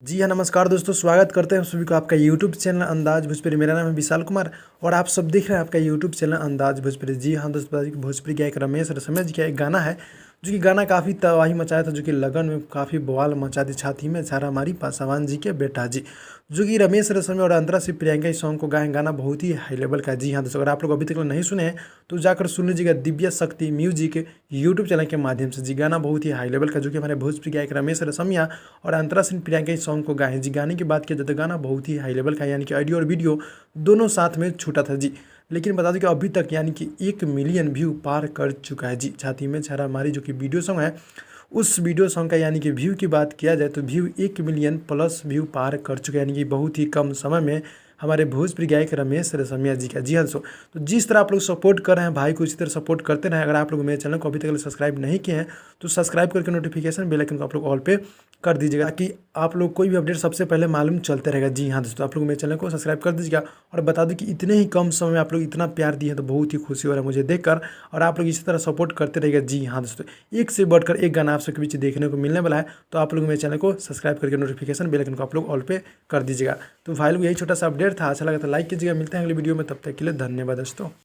जी हाँ, नमस्कार दोस्तों, स्वागत करते हैं सभी को आपका यूट्यूब चैनल अंदाज भोजपुरी। मेरा नाम है विशाल कुमार और आप सब देख रहे हैं आपका यूट्यूब चैनल अंदाज भोजपुरी। जी हाँ दोस्तों, भोजपुरी का एक रमेश रसमय जी का एक गाना है जो कि गाना काफ़ी तबाही मचाया था, जो कि लगन में काफ़ी बवाल मचा दी। छाती में छारा मारी पासवान जी के बेटा जी, जो कि रमेश रसमय और अंतरा सिर्फ प्रियंका इस सॉन्ग को गाए। गाना बहुत ही हाई लेवल का है। जी हाँ दोस्तों, अगर आप लोग अभी तक नहीं सुने हैं तो जाकर सुन लीजिएगा दिव्य शक्ति म्यूजिक यूट्यूब चैनल के माध्यम से। जी गाना बहुत ही हाई लेवल का, जो कि हमारे भोजपुरी गायक रमेश रसमिया और अंतरा सिंह प्रियंका इस सॉन्ग को गाए। जी गाने की बात किया जाए तो गाना बहुत ही हाई लेवल का है, यानी कि ऑडियो और वीडियो दोनों साथ में छूटा था जी। लेकिन बता दें कि अभी तक यानी कि 1 मिलियन व्यू पार कर चुका है जी। छाती में छारा मारी जो कि वीडियो सॉन्ग है, उस वीडियो सॉन्ग का यानी कि व्यू की बात किया जाए तो व्यू 1 मिलियन प्लस व्यू पार कर चुके हैं, यानी कि बहुत ही कम समय में हमारे भोजपुरी गायक रमेश रसमिया जी का। जी हाँ दोस्तों, तो जिस तरह आप लोग सपोर्ट कर रहे हैं भाई को, इसी तरह सपोर्ट करते रहें। अगर आप लोग मेरे चैनल को अभी तक सब्सक्राइब नहीं किए हैं तो सब्सक्राइब करके नोटिफिकेशन बेल आइकन को आप लोग ऑल पे कर दीजिएगा कि आप लोग कोई भी अपडेट सबसे पहले मालूम चलते रहेगा। जी हाँ दोस्तों, आप लोग मेरे चैनल को सब्सक्राइब कर दीजिएगा और बता दूं कि इतने ही कम समय में आप लोग इतना प्यार दिए हैं तो बहुत ही खुशी हो रहा है मुझे देखकर, और आप लोग इसी तरह सपोर्ट करते रहिएगा। जी हाँ दोस्तों, एक से बढ़कर एक गाना आप सबके बीच देखने को मिलने वाला है, तो आप लोग मेरे चैनल को सब्सक्राइब करके नोटिफिकेशन बेल आइकन को आप लोग ऑल पे कर दीजिएगा। तो भाई लोग यही छोटा सा अपडेट था, अच्छा लगा तो लाइक कीजिएगा। मिलते हैं अगली वीडियो में, तब तक के लिए धन्यवाद दोस्तों।